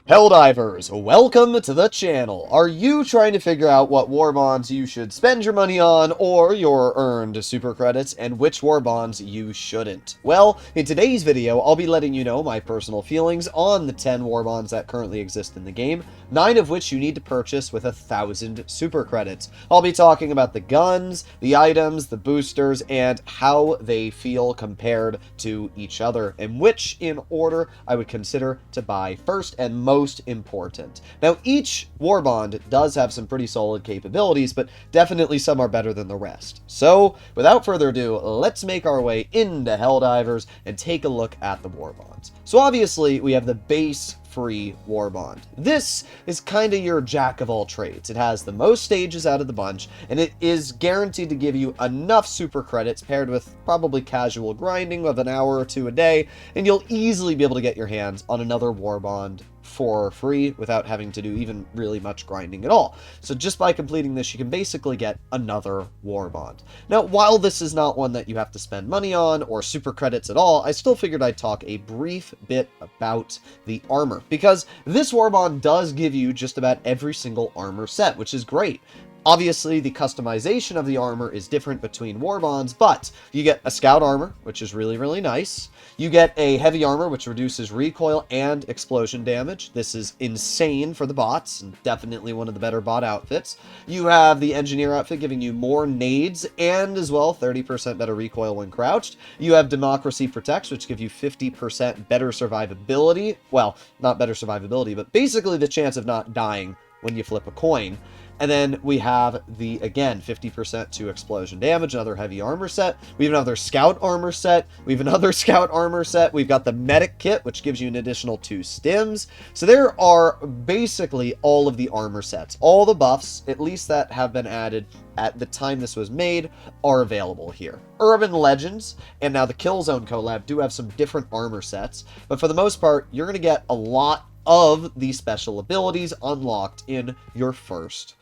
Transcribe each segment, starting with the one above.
Helldivers, welcome to the channel. Are you trying to figure out what war bonds you should spend your money on or your earned super credits and which war bonds you shouldn't? Well, in today's video, I'll be letting you know my personal feelings on the 10 war bonds that currently exist in the game, 9 of which you need to purchase with 1,000 super credits. I'll be talking about the guns, the items, the boosters, and how they feel compared to each other, and which in order I would consider to buy first and most important. Now, each warbond does have some pretty solid capabilities, but definitely some are better than the rest. So, without further ado, let's make our way into Helldivers and take a look at the warbonds. So obviously, we have the base free warbond. This is kind of your jack of all trades. It has the most stages out of the bunch, and it is guaranteed to give you enough super credits paired with probably casual grinding of an hour or two a day, and you'll easily be able to get your hands on another warbond for free without having to do even really much grinding at all. So just by completing this, you can basically get another warbond. Now, while this is not one that you have to spend money on or super credits at all, I still figured I'd talk a brief bit about the armor, because this warbond does give you just about every single armor set, which is great. Obviously, the customization of the armor is different between warbonds, but you get a scout armor, which is really, really nice. You get a heavy armor, which reduces recoil and explosion damage. This is insane for the bots, and definitely one of the better bot outfits. You have the engineer outfit giving you more nades and as well 30% better recoil when crouched. You have Democracy Protects, which give you 50% better survivability. Well, not better survivability, but basically the chance of not dying when you flip a coin. And then we have the, again, 50% to explosion damage, another heavy armor set. We have another scout armor set. We have another scout armor set. We've got the medic kit, which gives you an additional 2 stims. So there are basically all of the armor sets. All the buffs, at least that have been added at the time this was made, are available here. Urban Legends and now the Killzone collab do have some different armor sets, but for the most part, you're going to get a lot of the special abilities unlocked in your first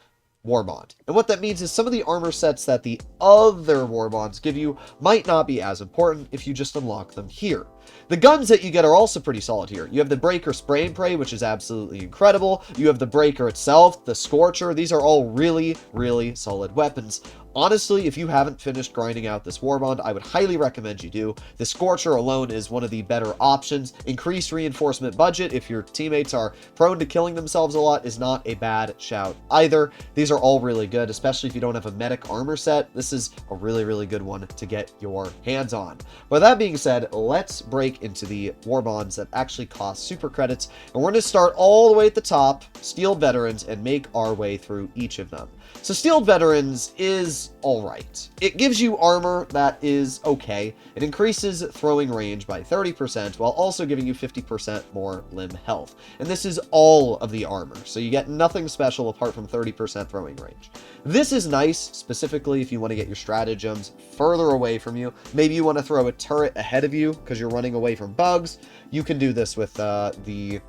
warbond. And what that means is some of the armor sets that the other warbonds give you might not be as important if you just unlock them here. The guns that you get are also pretty solid here. You have the Breaker Spray and Pray, which is absolutely incredible. You have the Breaker itself, the Scorcher. These are all really, really solid weapons. Honestly, if you haven't finished grinding out this warbond, I would highly recommend you do. The Scorcher alone is one of the better options. Increased reinforcement budget, if your teammates are prone to killing themselves a lot, is not a bad shout either. These are all really good, especially if you don't have a medic armor set. This is a really, really good one to get your hands on. With that being said, let's break into the warbonds that actually cost super credits, and we're going to start all the way at the top, Steeled Veterans, and make our way through each of them. So Steeled Veterans is alright. It gives you armor that is okay. It increases throwing range by 30% while also giving you 50% more limb health. And this is all of the armor, so you get nothing special apart from 30% throwing range. This is nice, specifically if you want to get your stratagems further away from you. Maybe you want to throw a turret ahead of you because you're running away from bugs. You can do this with the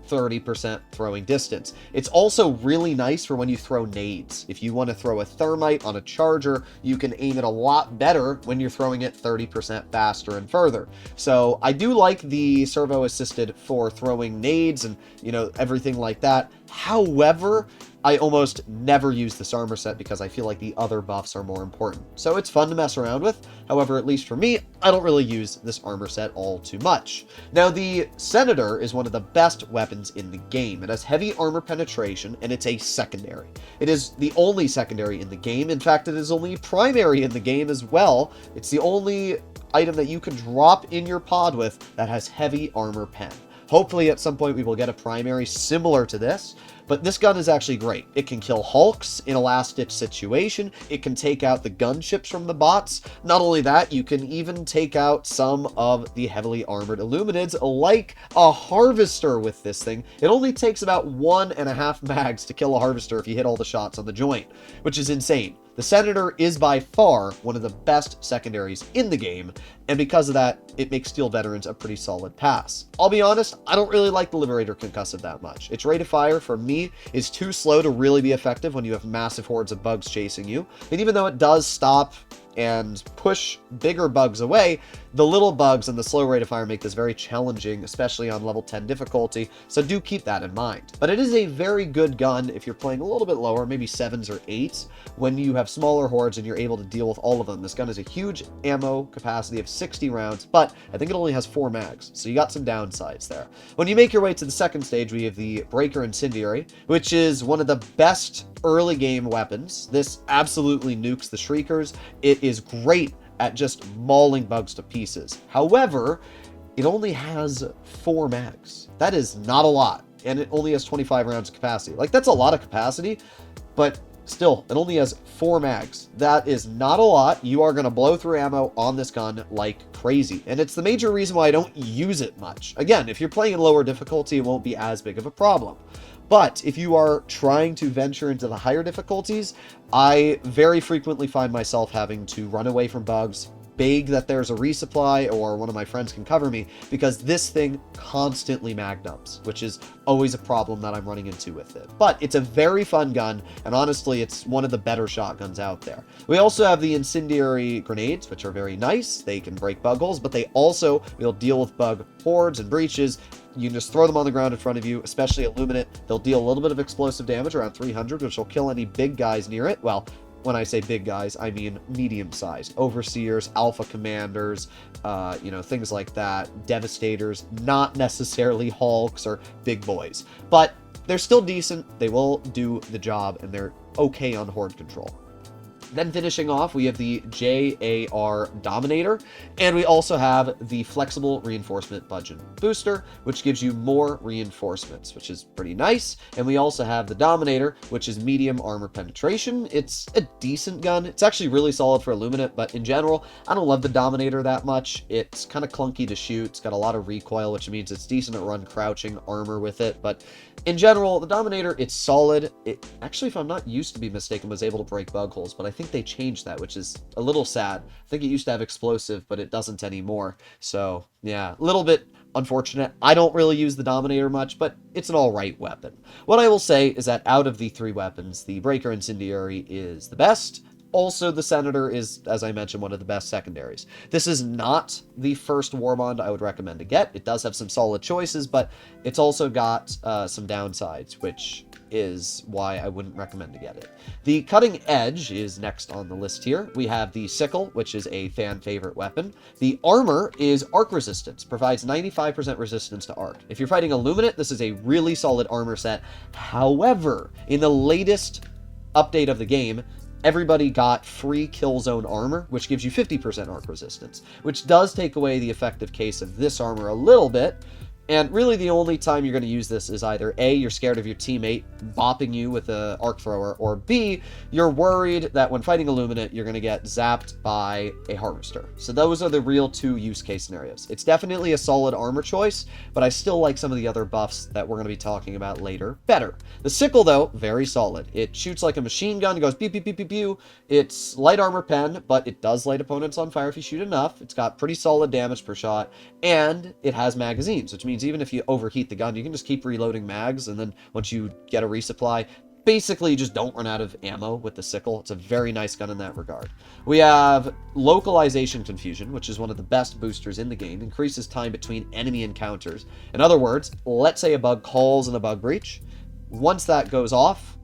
30% throwing distance. It's also really nice for when you throw nades. If you want to throw a thermite on a charger, you can aim it a lot better when you're throwing it 30% faster and further. So I do like the servo assisted for throwing nades and, you know, everything like that. However, I almost never use this armor set because I feel like the other buffs are more important. So it's fun to mess around with. However, at least for me, I don't really use this armor set all too much. Now, the Senator is one of the best weapons in the game. It has heavy armor penetration, and it's a secondary. It is the only secondary in the game. In fact, it is only primary in the game as well. It's the only item that you can drop in your pod with that has heavy armor pen. Hopefully at some point we will get a primary similar to this, but this gun is actually great. It can kill Hulks in a last-ditch situation. It can take out the gunships from the bots. Not only that, you can even take out some of the heavily armored Illuminids like a Harvester with this thing. It only takes about 1.5 mags to kill a Harvester if you hit all the shots on the joint, which is insane. The Senator is by far one of the best secondaries in the game, and because of that, it makes Steeled Veterans a pretty solid pass. I'll be honest, I don't really like the Liberator Concussive that much. Its rate of fire, for me, is too slow to really be effective when you have massive hordes of bugs chasing you, and even though it does stop and push bigger bugs away, the little bugs and the slow rate of fire make this very challenging, especially on level 10 difficulty, so do keep that in mind. But it is a very good gun if you're playing a little bit lower, maybe 7s or 8s, when you have smaller hordes and you're able to deal with all of them. This gun has a huge ammo capacity of 60 rounds, but I think it only has 4 mags, so you got some downsides there. When you make your way to the second stage, we have the Breaker Incendiary, which is one of the best early game weapons. This absolutely nukes the Shriekers. It is great at just mauling bugs to pieces. However, it only has 4 mags. That is not a lot, and it only has 25 rounds of capacity. Like, that's a lot of capacity, but still, it only has 4 mags. That is not a lot. You are going to blow through ammo on this gun like crazy, and it's the major reason why I don't use it much. Again, if you're playing in lower difficulty, it won't be as big of a problem. But if you are trying to venture into the higher difficulties, I very frequently find myself having to run away from bugs, beg that there's a resupply or one of my friends can cover me, because this thing constantly mag dumps, which is always a problem that I'm running into with it. But it's a very fun gun, and honestly, it's one of the better shotguns out there. We also have the incendiary grenades, which are very nice. They can break bug holes, but they also will deal with bug hordes and breaches. You can just throw them on the ground in front of you, especially Illuminate. They'll deal a little bit of explosive damage, around 300, which will kill any big guys near it. Well, when I say big guys, I mean medium-sized. Overseers, Alpha Commanders, things like that. Devastators, not necessarily Hulks or big boys. But they're still decent, they will do the job, and they're okay on horde control. Then finishing off, we have the JAR Dominator, and we also have the Flexible Reinforcement Bludgeon Booster, which gives you more reinforcements, which is pretty nice. And we also have the Dominator, which is medium armor penetration. It's a decent gun. It's actually really solid for Illuminate, but in general, I don't love the Dominator that much. It's kind of clunky to shoot. It's got a lot of recoil, which means it's decent to run crouching armor with it. But in general, the Dominator, it's solid. It actually, if I'm not used to be mistaken, was able to break bug holes, but I think they changed that, which is a little sad. I think it used to have explosive, but it doesn't anymore. So yeah, a little bit unfortunate. I don't really use the Dominator much, but it's an alright weapon. What I will say is that out of the 3 weapons, the Breaker Incendiary is the best. Also, the Senator is, as I mentioned, one of the best secondaries. This is not the first warbond I would recommend to get. It does have some solid choices, but it's also got some downsides, which is why I wouldn't recommend to get it. The Cutting Edge is next on the list here. We have the Sickle, which is a fan favorite weapon. The armor is arc resistance, provides 95% resistance to arc. If you're fighting Illuminate, this is a really solid armor set. However, in the latest update of the game, everybody got free kill zone armor, which gives you 50% arc resistance, which does take away the effective case of this armor a little bit. And really the only time you're going to use this is either A, you're scared of your teammate bopping you with an arc thrower, or B, you're worried that when fighting Illuminate, you're going to get zapped by a harvester. So those are the real 2 use case scenarios. It's definitely a solid armor choice, but I still like some of the other buffs that we're going to be talking about later better. The Sickle, though, very solid. It shoots like a machine gun. It goes pew, pew, pew, pew, pew. It's light armor pen, but it does light opponents on fire if you shoot enough. It's got pretty solid damage per shot, and it has magazines, which means even if you overheat the gun, you can just keep reloading mags, and then once you get a resupply, basically you just don't run out of ammo with the Sickle. It's a very nice gun in that regard. We have Localization Confusion, which is one of the best boosters in the game. Increases time between enemy encounters. In other words, let's say a bug calls in a bug breach. Once that goes off,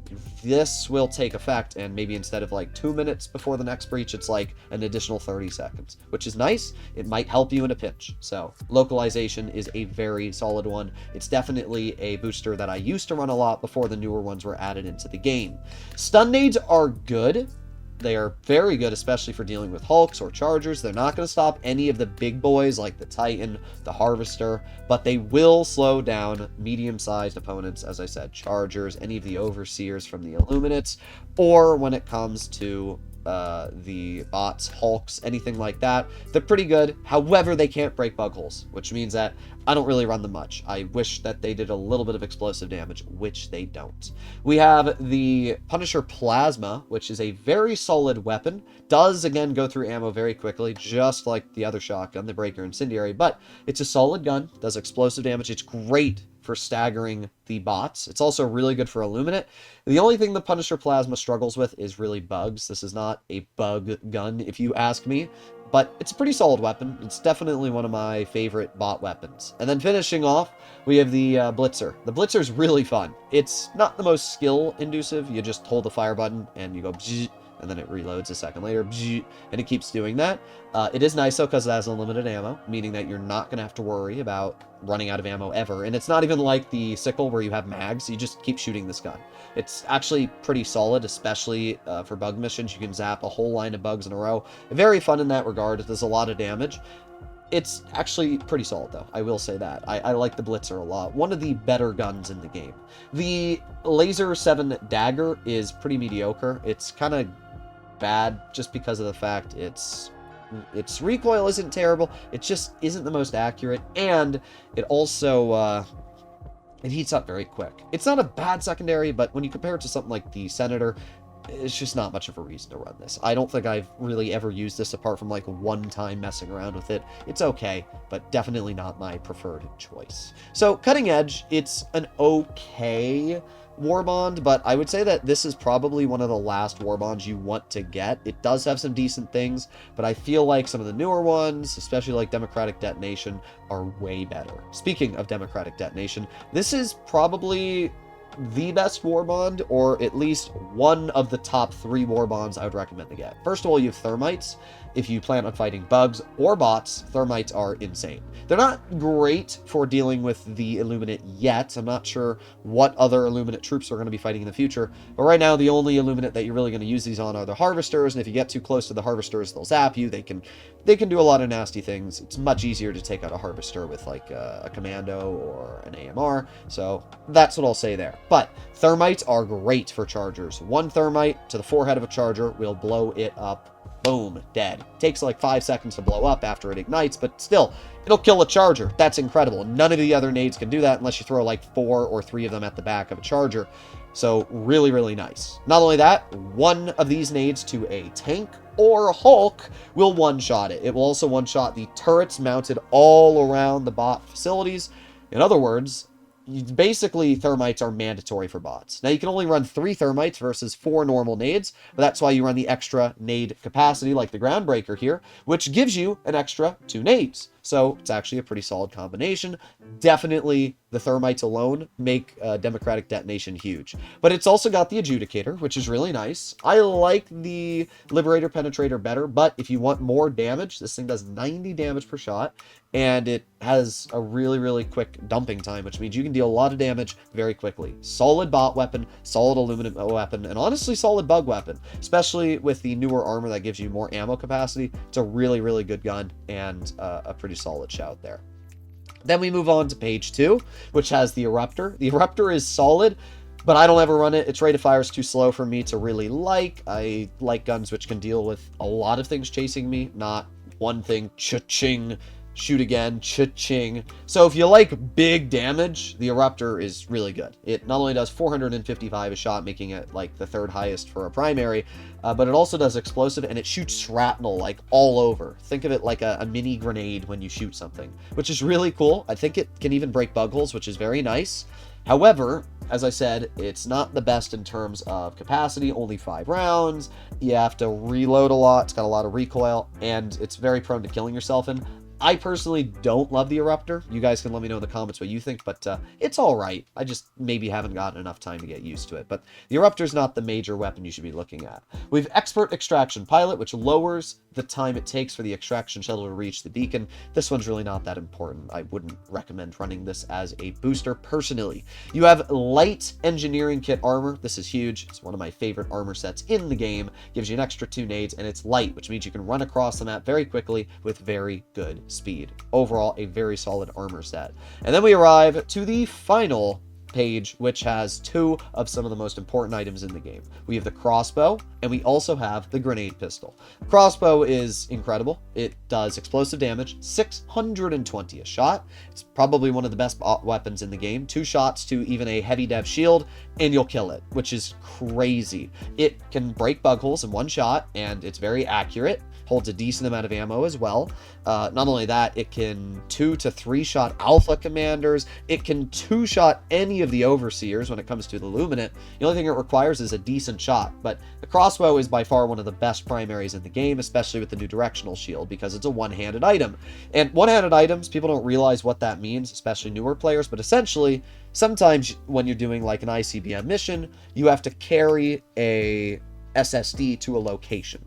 this will take effect, and maybe instead of like 2 minutes before the next breach, it's like an additional 30 seconds, which is nice. It might help you in a pinch. So localization is a very solid one. It's definitely a booster that I used to run a lot before the newer ones were added into the game. Stun nades are good. They are very good, especially for dealing with Hulks or Chargers. They're not going to stop any of the big boys like the Titan, the Harvester, but they will slow down medium-sized opponents, as I said, Chargers, any of the Overseers from the Illuminates, or when it comes to the bots, Hulks, anything like that. They're pretty good. However, they can't break bug holes, which means that I don't really run them much. I wish that they did a little bit of explosive damage, which they don't. We have the Punisher Plasma, which is a very solid weapon. Does, again, go through ammo very quickly, just like the other shotgun, the Breaker Incendiary, but it's a solid gun, does explosive damage. It's great for staggering the bots. It's also really good for Illuminate. The only thing the Punisher Plasma struggles with is really bugs. This is not a bug gun, if you ask me, but it's a pretty solid weapon. It's definitely one of my favorite bot weapons. And then finishing off, we have the Blitzer. The Blitzer's really fun. It's not the most skill-inducive. You just hold the fire button, and you go bzzz, and then it reloads a second later, bzzz, and it keeps doing that. It is nice, though, because it has unlimited ammo, meaning that you're not going to have to worry about running out of ammo ever. And it's not even like the sickle where you have mags. You just keep shooting this gun. It's actually pretty solid, especially for bug missions. You can zap a whole line of bugs in a row. Very fun in that regard. It does a lot of damage. It's actually pretty solid, though. I will say that. I like the Blitzer a lot. One of the better guns in the game. The Laser 7 Dagger is pretty mediocre. It's kind of bad just because of the fact its recoil isn't terrible. It just isn't the most accurate, and it also it heats up very quick. It's not a bad secondary, but when you compare it to something like the Senator, it's just not much of a reason to run this. I don't think I've really ever used this apart from like one time messing around with it. It's okay, but definitely not my preferred choice. So Cutting Edge, it's an okay warbond, but I would say that this is probably one of the last warbonds you want to get. It does have some decent things, but I feel like some of the newer ones, especially like Democratic Detonation, are way better. Speaking of Democratic Detonation, this is probably the best warbond, or at least one of the top 3 warbonds I would recommend to get. First of all, you have Thermites. If you plan on fighting bugs or bots, Thermites are insane. They're not great for dealing with the Illuminate yet. I'm not sure what other Illuminate troops are going to be fighting in the future, but right now the only Illuminate that you're really going to use these on are the Harvesters, and if you get too close to the Harvesters, they'll zap you. They can do a lot of nasty things. It's much easier to take out a Harvester with like a Commando or an AMR, so that's what I'll say there. But Thermites are great for chargers. One Thermite to the forehead of a charger will blow it up. Boom, dead. Takes like 5 seconds to blow up after it ignites, but still, it'll kill a charger. That's incredible. None of the other nades can do that unless you throw like 4 or 3 of them at the back of a charger. So really, really nice. Not only that, one of these nades to a tank or a Hulk will one-shot it. It will also one-shot the turrets mounted all around the bot facilities. In other words, basically Thermites are mandatory for bots. Now you can only run 3 Thermites versus 4 normal nades, but that's why you run the extra nade capacity like the Groundbreaker here, which gives you an extra 2 nades. So it's actually a pretty solid combination. Definitely the Thermites alone make Democratic Detonation huge. But it's also got the Adjudicator, which is really nice. I like the Liberator Penetrator better, but if you want more damage, this thing does 90 damage per shot, and it has a really, really quick dumping time, which means you can deal a lot of damage very quickly. Solid bot weapon, solid Illuminate weapon, and honestly solid bug weapon, especially with the newer armor that gives you more ammo capacity. It's a really, really good gun, and a pretty solid shout there. Then we move on to page 2, which has the Eruptor. The Eruptor is solid, but I don't ever run it. Its rate of fire is too slow for me to really like. I like guns which can deal with a lot of things chasing me, not one thing, cha-ching, shoot again, cha-ching. So if you like big damage, the Eruptor is really good. It not only does 455 a shot, making it like the 3rd highest for a primary, but it also does explosive, and it shoots shrapnel like all over. Think of it like a mini grenade when you shoot something, which is really cool. I think it can even break bug holes, which is very nice. However, as I said, it's not the best in terms of capacity, only 5 rounds. You have to reload a lot. It's got a lot of recoil, and it's very prone to killing yourself in. I personally don't love the Eruptor. You guys can let me know in the comments what you think, but it's all right. I just maybe haven't gotten enough time to get used to it. But the Eruptor's not the major weapon you should be looking at. We have Expert Extraction Pilot, which lowers the time it takes for the extraction shuttle to reach the beacon. This one's really not that important. I wouldn't recommend running this as a booster personally. You have Light Engineering Kit Armor. This is huge. It's one of my favorite armor sets in the game. Gives you an extra 2 nades, and it's light, which means you can run across the map very quickly with very good speed. Overall, a very solid armor set. And then we arrive to the final page, which has two of some of the most important items in the game. We have the crossbow, and we also have the grenade pistol. Crossbow is incredible. It does explosive damage, 620 a shot. It's probably one of the best weapons in the game. 2 shots to even a heavy dev shield, and you'll kill it, which is crazy. It can break bug holes in 1 shot, and it's very accurate. Holds a decent amount of ammo as well. Not only that, it can 2 to 3 shot alpha commanders. It can 2 shot any of the overseers when it comes to the luminant. The only thing it requires is a decent shot, but the crossbow is by far one of the best primaries in the game, especially with the new directional shield, because it's a one-handed item. And one-handed items, people don't realize what that means, especially newer players, but essentially, sometimes when you're doing like an ICBM mission, you have to carry a SSD to a location.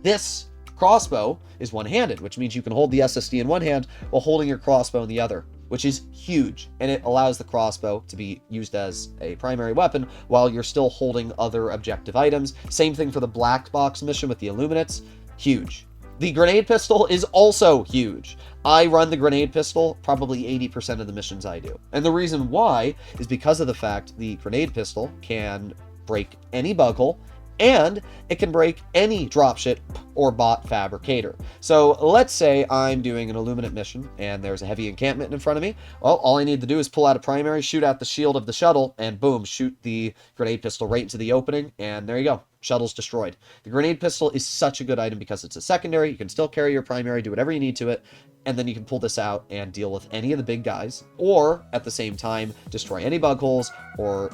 This crossbow is one-handed, which means you can hold the SSD in one hand while holding your crossbow in the other, which is huge, and it allows the crossbow to be used as a primary weapon while you're still holding other objective items. Same thing for the black box mission with the Illuminates. Huge. The grenade pistol is also huge. I run the grenade pistol probably 80% of the missions I do. And the reason why is because of the fact the grenade pistol can break any bug hole, and it can break any dropship or bot fabricator. So let's say I'm doing an Illuminate mission and there's a heavy encampment in front of me. Well, all I need to do is pull out a primary, shoot out the shield of the shuttle, and boom, shoot the grenade pistol right into the opening, and there you go. Shuttle's destroyed. The grenade pistol is such a good item because it's a secondary. You can still carry your primary, do whatever you need to it, and then you can pull this out and deal with any of the big guys, or at the same time, destroy any bug holes or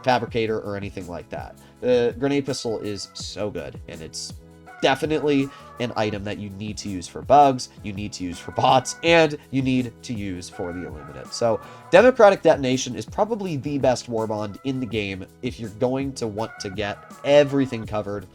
fabricator or anything like that. The grenade pistol is so good, and it's definitely an item that you need to use for bugs, you need to use for bots, and you need to use for the Illuminate. So Democratic Detonation is probably the best warbond in the game if you're going to want to get everything covered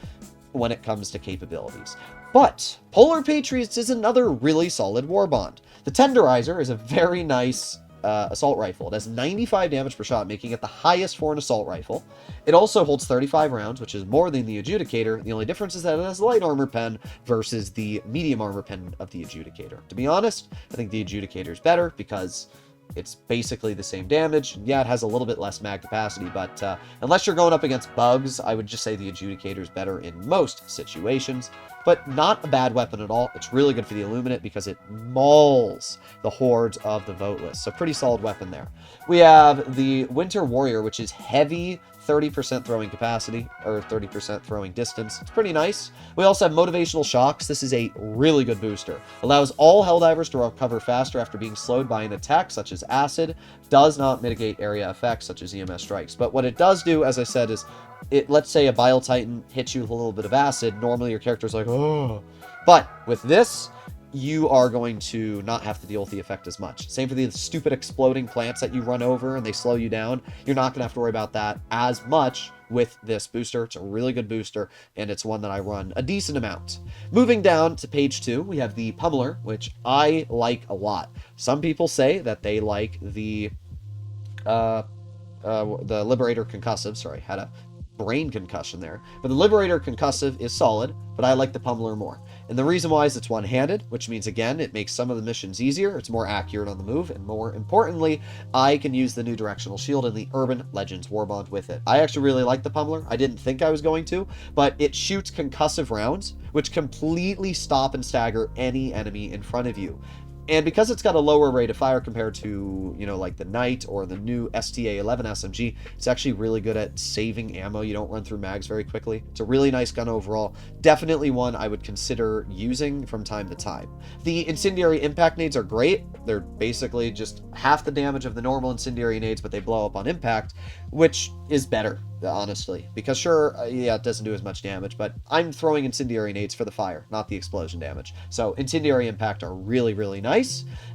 when it comes to capabilities. But Polar Patriots is another really solid warbond. The Tenderizer is a very nice assault rifle. It has 95 damage per shot, making it the highest for an assault rifle. It also holds 35 rounds, which is more than the Adjudicator. The only difference is that it has a light armor pen versus the medium armor pen of the Adjudicator. To be honest, I think the Adjudicator is better because it's basically the same damage. Yeah, it has a little bit less mag capacity, but unless you're going up against bugs, I would just say the Adjudicator is better in most situations. But not a bad weapon at all. It's really good for the Illuminate because it mauls the hordes of the voteless. So pretty solid weapon there. We have the Winter Warrior, which is heavy, 30% throwing capacity, or 30% throwing distance. It's pretty nice. We also have Motivational Shocks. This is a really good booster. Allows all Helldivers to recover faster after being slowed by an attack, such as acid. Does not mitigate area effects, such as EMS strikes. But what it does do, as I said, is let's say a Bile Titan hits you with a little bit of acid. Normally your character's like, oh. But with this, you are going to not have to deal with the effect as much. Same for the stupid exploding plants that you run over and they slow you down. You're not going to have to worry about that as much with this booster. It's a really good booster, and it's one that I run a decent amount. Moving down to page 2, we have the Pummeler, which I like a lot. Some people say that they like the Liberator Concussive. Sorry, had a brain concussion there. But the Liberator Concussive is solid, but I like the Pummeler more. And the reason why is it's one-handed, which means, again, it makes some of the missions easier, it's more accurate on the move, and more importantly, I can use the new directional shield and the Urban Legends Warbond with it. I actually really like the Pummeler. I didn't think I was going to, but it shoots concussive rounds, which completely stop and stagger any enemy in front of you. And because it's got a lower rate of fire compared to, you know, like the Knight or the new STA-11 SMG, it's actually really good at saving ammo. You don't run through mags very quickly. It's a really nice gun overall. Definitely one I would consider using from time to time. The Incendiary Impact Nades are great. They're basically just half the damage of the normal Incendiary Nades, but they blow up on impact, which is better, honestly. Because sure, yeah, it doesn't do as much damage, but I'm throwing Incendiary Nades for the fire, not the explosion damage. So Incendiary Impact are really, really nice.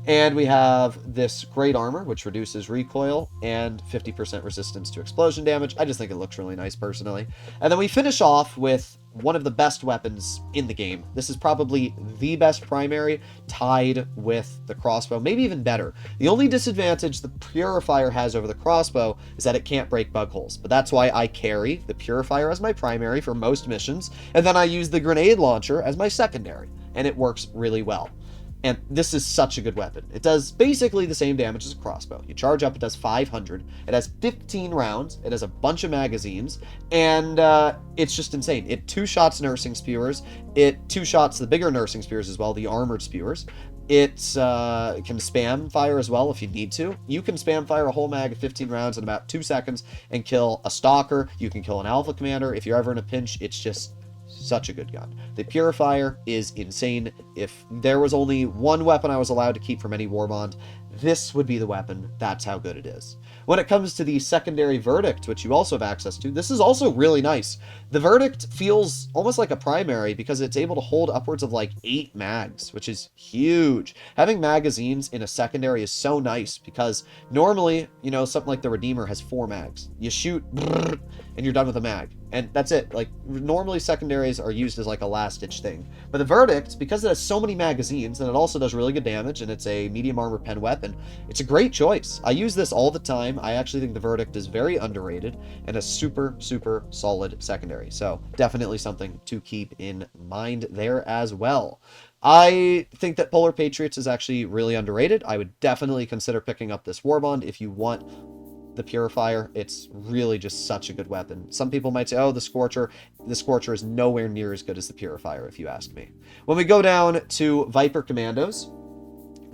And we have this Great Armor, which reduces recoil and 50% resistance to explosion damage. I just think it looks really nice, personally. And then we finish off with one of the best weapons in the game. This is probably the best primary, tied with the crossbow, maybe even better. The only disadvantage the Purifier has over the crossbow is that it can't break bug holes, but that's why I carry the Purifier as my primary for most missions, and then I use the grenade launcher as my secondary, and it works really well. And this is such a good weapon. It does basically the same damage as a crossbow. You charge up, it does 500. It has 15 rounds. It has a bunch of magazines. And it's just insane. It two-shots nursing spewers. It two-shots the bigger nursing spewers as well, the armored spewers. It can spam fire as well if you need to. You can spam fire a whole mag of 15 rounds in about 2 seconds and kill a stalker. You can kill an alpha commander. If you're ever in a pinch, it's just such a good gun. The Purifier is insane. If there was only one weapon I was allowed to keep from any warbond, this would be the weapon. That's how good it is. When it comes to the secondary verdict, which you also have access to, this is also really nice. The verdict feels almost like a primary because it's able to hold upwards of like 8 mags, which is huge. Having magazines in a secondary is so nice because normally, you know, something like the Redeemer has 4 mags. You shoot and you're done with a mag. And that's it. Like, normally secondaries are used as like a last-ditch thing. But the Verdict, because it has so many magazines, and it also does really good damage, and it's a medium armor pen weapon, it's a great choice. I use this all the time. I actually think the Verdict is very underrated, and a super, super solid secondary. So, definitely something to keep in mind there as well. I think that Polar Patriots is actually really underrated. I would definitely consider picking up this Warbond if you want the Purifier. It's really just such a good weapon. Some people might say, oh, the Scorcher is nowhere near as good as the Purifier, if you ask me. When we go down to Viper Commandos,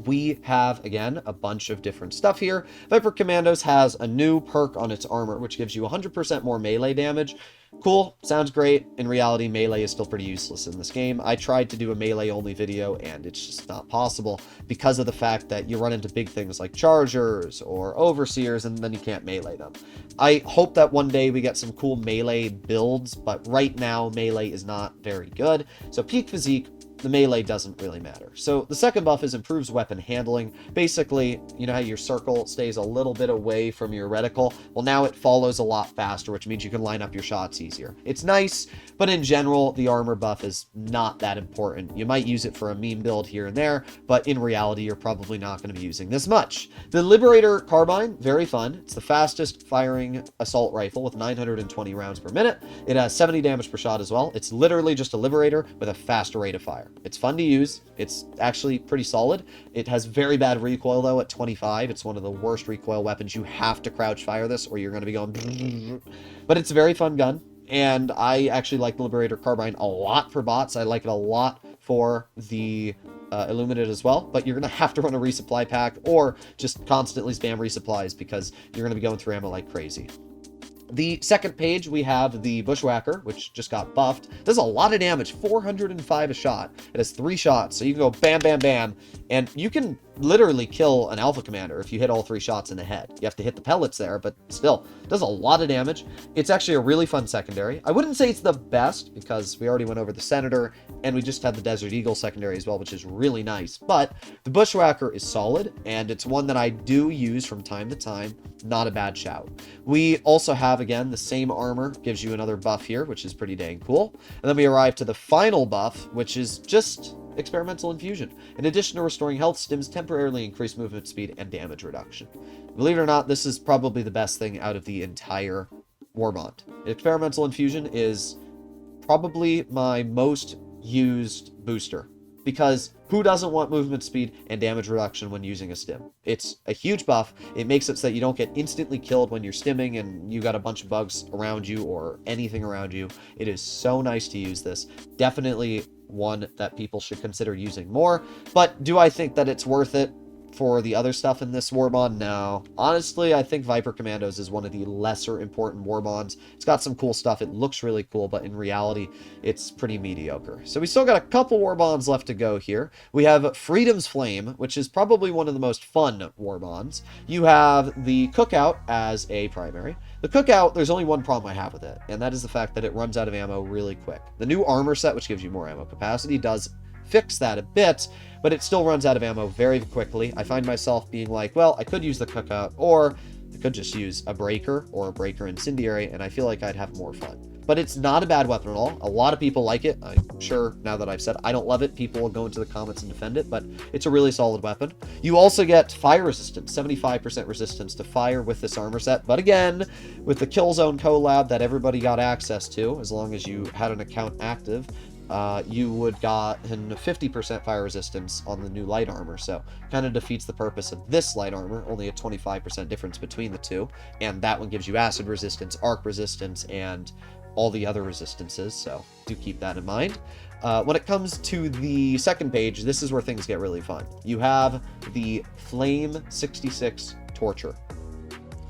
we have, again, a bunch of different stuff here. Viper Commandos has a new perk on its armor, which gives you 100% more melee damage. Cool, sounds great. In reality, melee is still pretty useless in this game. I tried to do a melee-only video, and it's just not possible because of the fact that you run into big things like Chargers or Overseers, and then you can't melee them. I hope that one day we get some cool melee builds, but right now, melee is not very good. So peak physique, the melee doesn't really matter. So the second buff is improves weapon handling. Basically, you know how your circle stays a little bit away from your reticle? Well, now it follows a lot faster, which means you can line up your shots easier. It's nice, but in general, the armor buff is not that important. You might use it for a meme build here and there, but in reality, you're probably not going to be using this much. The Liberator Carbine, very fun. It's the fastest firing assault rifle with 920 rounds per minute. It has 70 damage per shot as well. It's literally just a Liberator with a faster rate of fire. It's fun to use. It's actually pretty solid. It has very bad recoil, though, at 25. It's one of the worst recoil weapons. You have to crouch fire this, or you're going to be going... But it's a very fun gun, and I actually like the Liberator Carbine a lot for bots. I like it a lot for the Illuminate as well, but you're going to have to run a resupply pack, or just constantly spam resupplies, because you're going to be going through ammo like crazy. The second page, we have the Bushwhacker, which just got buffed. Does a lot of damage, 405 a shot. It has 3 shots, so you can go bam, bam, bam, and you can literally kill an Alpha Commander if you hit all 3 shots in the head. You have to hit the pellets there, but still, does a lot of damage. It's actually a really fun secondary. I wouldn't say it's the best, because we already went over the Senator, and we just had the Desert Eagle secondary as well, which is really nice, but the Bushwhacker is solid, and it's one that I do use from time to time. Not a bad shout. We also have, again, the same armor, gives you another buff here, which is pretty dang cool. And then we arrive to the final buff, which is just Experimental Infusion. In addition to restoring health, stims temporarily increase movement speed and damage reduction. Believe it or not, this is probably the best thing out of the entire Warbond. Experimental Infusion is probably my most used booster, because who doesn't want movement speed and damage reduction when using a stim? It's a huge buff. It makes it so that you don't get instantly killed when you're stimming and you got a bunch of bugs around you or anything around you. It is so nice to use this. Definitely one that people should consider using more. But do I think that it's worth it for the other stuff in this Warbond? No. Honestly, I think Viper Commandos is one of the lesser important Warbonds. It's got some cool stuff. It looks really cool, but in reality, it's pretty mediocre. So we still got a couple Warbonds left to go here. We have Freedom's Flame, which is probably one of the most fun Warbonds. You have the Cookout as a primary. The Cookout, there's only one problem I have with it, and that is the fact that it runs out of ammo really quick. The new armor set, which gives you more ammo capacity, does fix that a bit, but it still runs out of ammo very quickly. I find myself being like, well, I could use the Cookout, or I could just use a Breaker or a Breaker Incendiary, and I feel like I'd have more fun. But it's not a bad weapon at all. A lot of people like it. I'm sure now that I've said I don't love it, people will go into the comments and defend it, but it's a really solid weapon. You also get fire resistance, 75% resistance to fire with this armor set. But again, with the Killzone collab that everybody got access to, as long as you had an account active, you would gotten 50% fire resistance on the new light armor, so kind of defeats the purpose of this light armor, only a 25% difference between the two, and that one gives you acid resistance, arc resistance, and all the other resistances, so do keep that in mind. When it comes to the second page, this is where things get really fun. You have the Flame 66 Torture.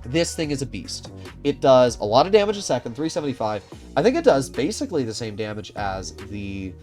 This thing is a beast. It does a lot of damage a second, 375. I think it does basically the same damage as the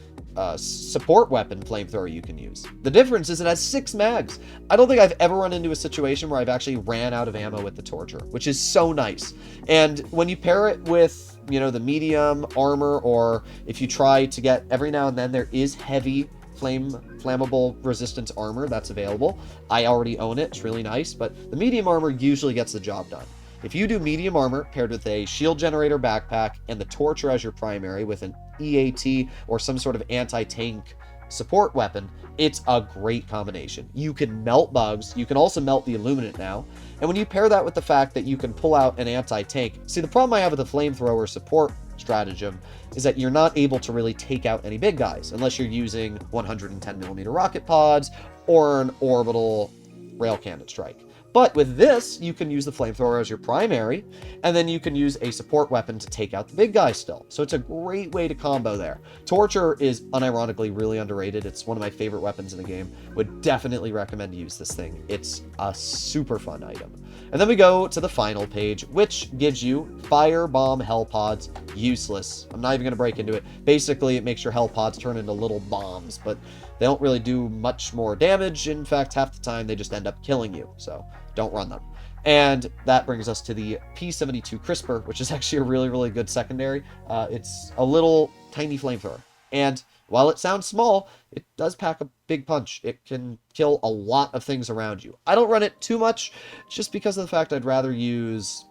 support weapon flamethrower you can use. The difference is it has 6 mags. I don't think I've ever run into a situation where I've actually ran out of ammo with the Torture, which is so nice. And when you pair it with, you know, the medium armor, or if you try to get, every now and then there is heavy flammable resistance armor that's available. I already own it. It's really nice, but the medium armor usually gets the job done. If you do medium armor paired with a shield generator backpack and the Torture as your primary with an EAT or some sort of anti-tank support weapon, it's a great combination. You can melt bugs. You can also melt the Illuminate now. And when you pair that with the fact that you can pull out an anti-tank, see, the problem I have with the flamethrower support stratagem is that you're not able to really take out any big guys unless you're using 110mm rocket pods or an orbital rail cannon strike. But with this, you can use the flamethrower as your primary, and then you can use a support weapon to take out the big guy still. So it's a great way to combo there. Torture is unironically really underrated. It's one of my favorite weapons in the game. Would definitely recommend to use this thing. It's a super fun item. And then we go to the final page, which gives you Fire Bomb Hell Pods. Useless. I'm not even going to break into it. Basically, it makes your Hell Pods turn into little bombs, but they don't really do much more damage. In fact, half the time they just end up killing you. So don't run them. And that brings us to the P72 Crisper, which is actually a really, really good secondary. It's a little tiny flamethrower. And while it sounds small, it does pack a big punch. It can kill a lot of things around you. I don't run it too much, just because of the fact I'd rather use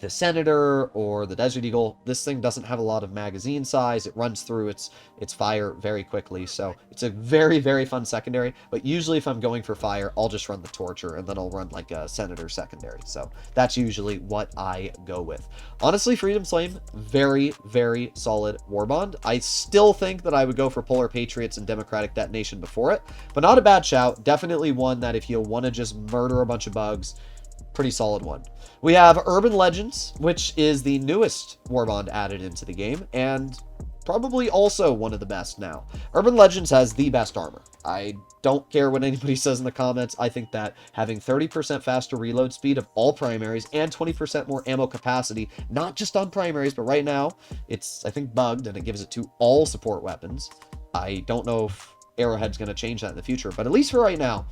the Senator or the Desert Eagle. This thing doesn't have a lot of magazine size. It runs through its fire very quickly, so it's a very, very fun secondary. But usually if I'm going for fire, I'll just run the Torture, and then I'll run like a Senator secondary. So that's usually what I go with. Honestly, Freedom's Flame, very, very solid warbond. I still think that I would go for Polar Patriots and Democratic Detonation before it, but not a bad shout. Definitely one that if you want to just murder a bunch of bugs, pretty solid one. We have Urban Legends, which is the newest warbond added into the game, and probably also one of the best now. Urban Legends has the best armor. I don't care what anybody says in the comments. I think that having 30% faster reload speed of all primaries and 20% more ammo capacity, not just on primaries, but right now it's, I think, bugged, and it gives it to all support weapons. I don't know if Arrowhead's going to change that in the future, but at least for right now,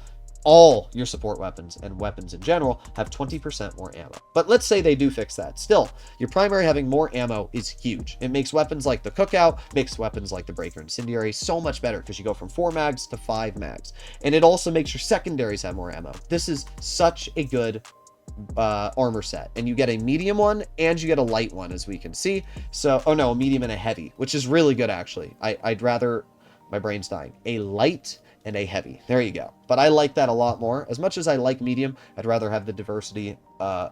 all your support weapons and weapons in general have 20% more ammo. But let's say they do fix that. Still, your primary having more ammo is huge. It makes weapons like the Cookout, makes weapons like the Breaker Incendiary so much better because you go from 4 mags to 5 mags. And it also makes your secondaries have more ammo. This is such a good armor set, and you get a medium one and you get a light one, as we can see. So, oh no, a medium and a heavy, which is really good actually. I'd rather, my brain's dying, a light and a heavy. There you go. But I like that a lot more. As much as I like medium, I'd rather have the diversity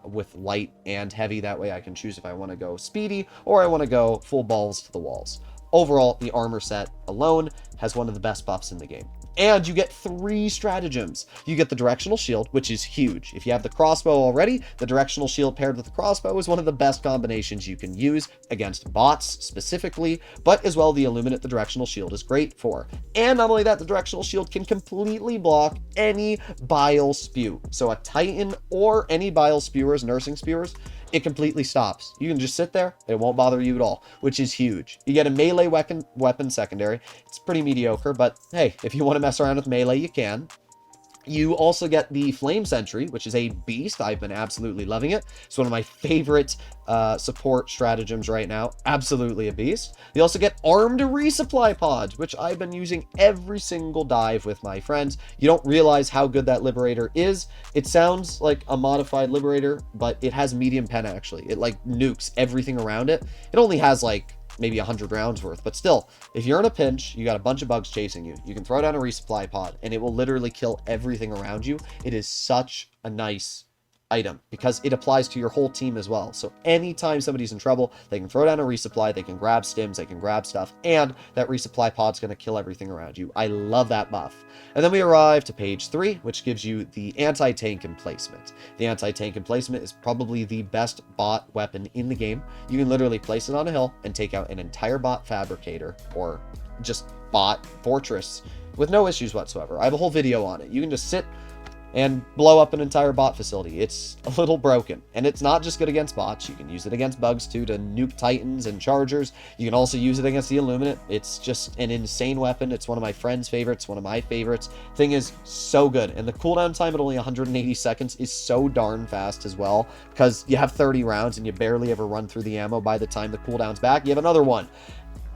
with light and heavy. That way I can choose if I want to go speedy or I want to go full balls to the walls. Overall, the armor set alone has one of the best buffs in the game. And you get 3 stratagems. You get the directional shield, which is huge. If you have the crossbow already, the directional shield paired with the crossbow is one of the best combinations you can use against bots specifically, but as well the Illuminate the directional shield is great for. And not only that, the directional shield can completely block any bile spew. So a Titan or any bile spewers, nursing spewers, it completely stops. You can just sit there, it won't bother you at all, which is huge. You get a melee weapon secondary. It's pretty mediocre, but hey, if you want to mess around with melee, you can. You also get the Flame Sentry, which is a beast. I've been absolutely loving it. It's one of my favorite support stratagems right now. Absolutely a beast. You also get Armed Resupply Pods, which I've been using every single dive with my friends. You don't realize how good that Liberator is. It sounds like a modified Liberator, but it has medium pen actually. It like nukes everything around it. It only has like maybe 100 rounds worth, but still, if you're in a pinch, you got a bunch of bugs chasing you, you can throw down a resupply pod and it will literally kill everything around you. It is such a nice item because it applies to your whole team as well. So anytime somebody's in trouble, they can throw down a resupply, they can grab stims, they can grab stuff, and that resupply pod's going to kill everything around you. I love that buff. And then we arrive to page 3, which gives you the anti-tank emplacement. The anti-tank emplacement is probably the best bot weapon in the game. You can literally place it on a hill and take out an entire bot fabricator or just bot fortress with no issues whatsoever. I have a whole video on it. You can just sit and blow up an entire bot facility. It's a little broken, and it's not just good against bots. You can use it against bugs too to nuke titans and chargers. You can also use it against the Illuminate. It's just an insane weapon. It's one of my friend's favorites, one of my favorites. Thing is so good, and the cooldown time at only 180 seconds is so darn fast as well, because you have 30 rounds and you barely ever run through the ammo. By the time the cooldown's back, you have another one.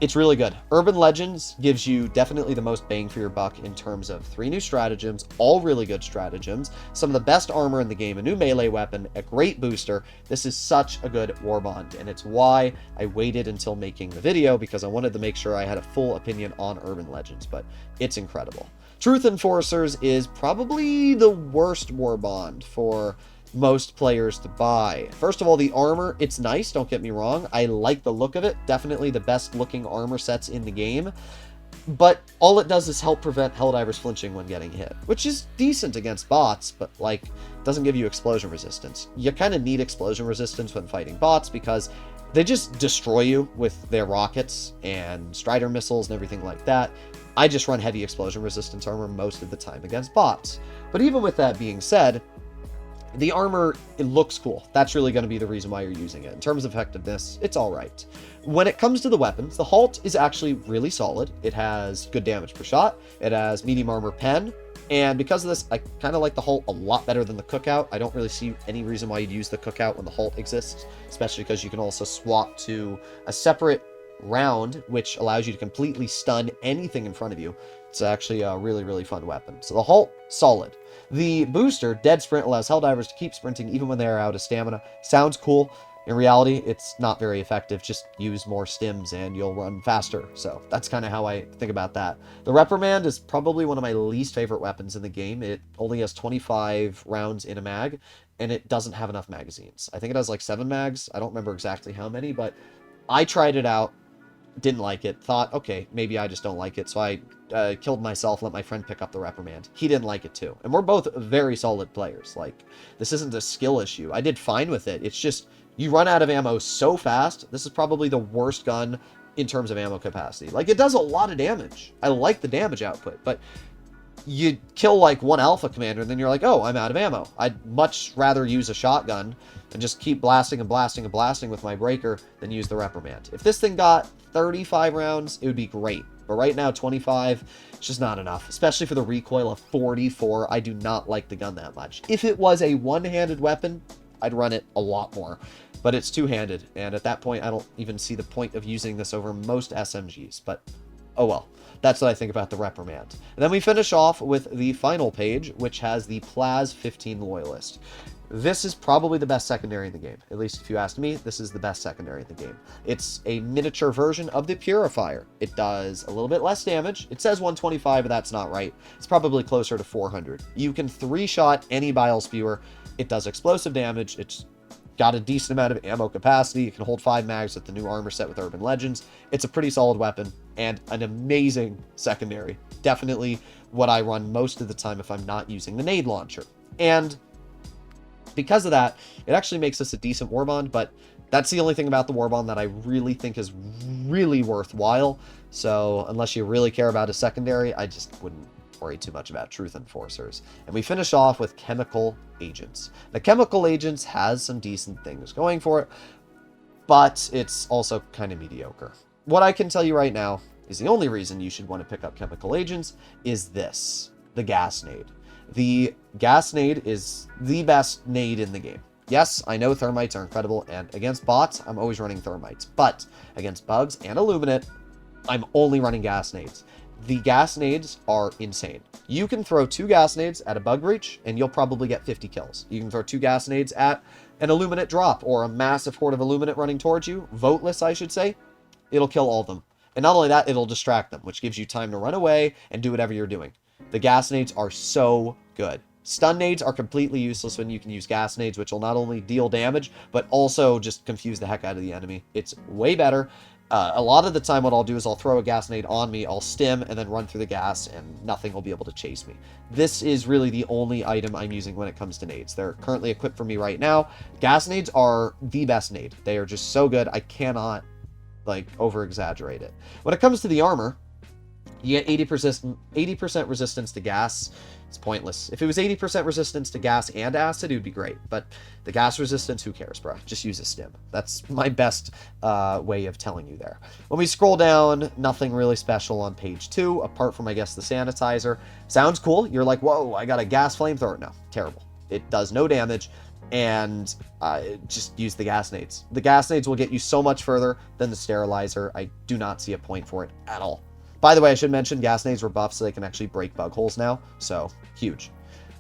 It's really good. Urban Legends gives you definitely the most bang for your buck in terms of 3 new stratagems, all really good stratagems, some of the best armor in the game, a new melee weapon, a great booster. This is such a good warbond, and it's why I waited until making the video, because I wanted to make sure I had a full opinion on Urban Legends, but it's incredible. Truth Enforcers is probably the worst warbond for most players to buy. First of all, the armor, it's nice, don't get me wrong. I like the look of it. Definitely the best looking armor sets in the game. But all it does is help prevent Helldivers flinching when getting hit, which is decent against bots, but like doesn't give you explosion resistance. You kind of need explosion resistance when fighting bots because they just destroy you with their rockets and Strider missiles and everything like that. I just run heavy explosion resistance armor most of the time against bots. But even with that being said, the armor, it looks cool. That's really going to be the reason why you're using it. In terms of effectiveness, it's all right. When it comes to the weapons, the Halt is actually really solid. It has good damage per shot. It has medium armor pen. And because of this, I kind of like the Halt a lot better than the Cookout. I don't really see any reason why you'd use the Cookout when the Halt exists, especially because you can also swap to a separate round, which allows you to completely stun anything in front of you. It's actually a really, really fun weapon. So the Halt, solid. The booster, Dead Sprint, allows Helldivers to keep sprinting even when they are out of stamina. Sounds cool. In reality, it's not very effective. Just use more stims and you'll run faster. So that's kind of how I think about that. The Reprimand is probably one of my least favorite weapons in the game. It only has 25 rounds in a mag, and it doesn't have enough magazines. I think it has like 7 mags. I don't remember exactly how many, but I tried it out. Didn't like it, thought, okay, maybe I just don't like it, so I killed myself, let my friend pick up the Reprimand. He didn't like it too, and we're both very solid players. Like, this isn't a skill issue. I did fine with it. It's just, you run out of ammo so fast. This is probably the worst gun in terms of ammo capacity. Like, it does a lot of damage. I like the damage output, but you kill like one alpha commander and then you're like, oh, I'm out of ammo. I'd much rather use a shotgun and just keep blasting and blasting and blasting with my breaker than use the Reprimand. If this thing got 35 rounds, it would be great. But right now, 25, it's just not enough, especially for the recoil of 44. I do not like the gun that much. If it was a one-handed weapon, I'd run it a lot more. But it's two-handed, and at that point, I don't even see the point of using this over most SMGs. But, oh well. That's what I think about the Reprimand. And then we finish off with the final page, which has the Plaz 15 Loyalist. This is probably the best secondary in the game. At least if you ask me, this is the best secondary in the game. It's a miniature version of the Purifier. It does a little bit less damage. It says 125, but that's not right. It's probably closer to 400. You can 3-shot any Bile Spewer. It does explosive damage. It's got a decent amount of ammo capacity. It can hold 5 mags with the new armor set with Urban Legends. It's a pretty solid weapon and an amazing secondary. Definitely what I run most of the time if I'm not using the nade launcher. And because of that, it actually makes this a decent warbond, but that's the only thing about the warbond that I really think is really worthwhile. So unless you really care about a secondary, I just wouldn't worry too much about Truth Enforcers. And we finish off with Chemical Agents. The Chemical Agents has some decent things going for it, but it's also kind of mediocre. What I can tell you right now is the only reason you should want to pick up Chemical Agents is this, the Gas Nade. The Gas Nade is the best nade in the game. Yes, I know thermites are incredible, and against bots, I'm always running thermites, but against bugs and Illuminate, I'm only running gas nades. The gas nades are insane. You can throw 2 gas nades at a bug breach, and you'll probably get 50 kills. You can throw 2 gas nades at an Illuminate drop, or a massive horde of Illuminate running towards you, voteless, I should say. It'll kill all of them. And not only that, it'll distract them, which gives you time to run away and do whatever you're doing. The gas nades are so good. Stun nades are completely useless when you can use gas nades, which will not only deal damage, but also just confuse the heck out of the enemy. It's way better. A lot of the time what I'll do is I'll throw a gas nade on me, I'll stim, and then run through the gas, and nothing will be able to chase me. This is really the only item I'm using when it comes to nades. They're currently equipped for me right now. Gas nades are the best nade. They are just so good, I cannot, like, over-exaggerate it. When it comes to the armor, you get 80% resistance to gas. It's pointless. If it was 80% resistance to gas and acid, it would be great. But the gas resistance, who cares, bro? Just use a stim. That's my best way of telling you there. When we scroll down, nothing really special on page 2, apart from, I guess, the sanitizer. Sounds cool. You're like, whoa, I got a gas flamethrower. No, terrible. It does no damage. And just use the gas nades. The gas nades will get you so much further than the sterilizer. I do not see a point for it at all. By the way, I should mention gas nades were buffed so they can actually break bug holes now, so huge.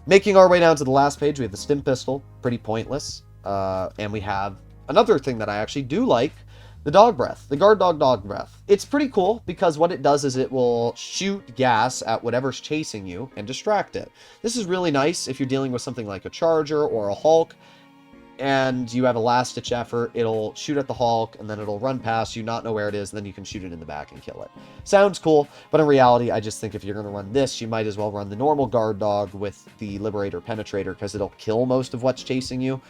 Making our way down to the last page, we have the stim pistol, pretty pointless, and we have another thing that I actually do like, the dog breath, the guard dog breath. It's pretty cool because what it does is it will shoot gas at whatever's chasing you and distract it. This is really nice if you're dealing with something like a charger or a Hulk, and you have a last-ditch effort. It'll shoot at the Hulk, and then it'll run past you, not know where it is, and then you can shoot it in the back and kill it. Sounds cool, but in reality, I just think if you're going to run this, you might as well run the normal guard dog with the Liberator Penetrator, because it'll kill most of what's chasing you,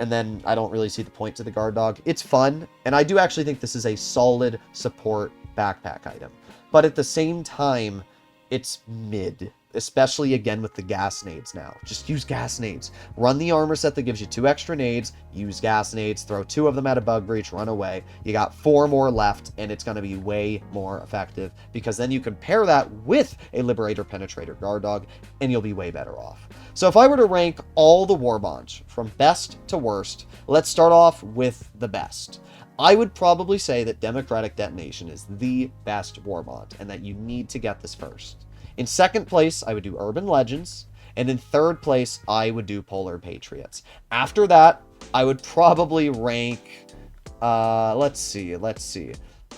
and then I don't really see the point to the guard dog. It's fun, and I do actually think this is a solid support backpack item, but at the same time, it's mid. Especially, again, with the gas nades now. Just use gas nades. Run the armor set that gives you 2 extra nades. Use gas nades. Throw 2 of them at a bug breach. Run away. You got 4 more left, and it's going to be way more effective. Because then you can pair that with a Liberator Penetrator Guard Dog, and you'll be way better off. So if I were to rank all the war bonds from best to worst, let's start off with the best. I would probably say that Democratic Detonation is the best war bond, and that you need to get this first. In second place, I would do Urban Legends. And in third place, I would do Polar Patriots. After that, I would probably rank... Let's see.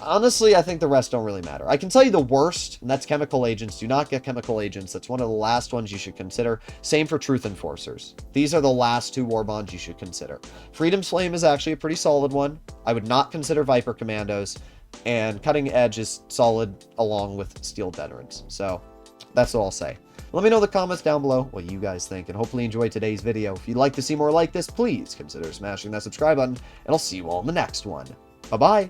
Honestly, I think the rest don't really matter. I can tell you the worst, and that's Chemical Agents. Do not get Chemical Agents. That's one of the last ones you should consider. Same for Truth Enforcers. These are the last 2 war bonds you should consider. Freedom's Flame is actually a pretty solid one. I would not consider Viper Commandos. And Cutting Edge is solid along with Steel Veterans. So... that's all I'll say. Let me know in the comments down below what you guys think, and hopefully enjoy today's video. If you'd like to see more like this, please consider smashing that subscribe button, and I'll see you all in the next one. Bye-bye!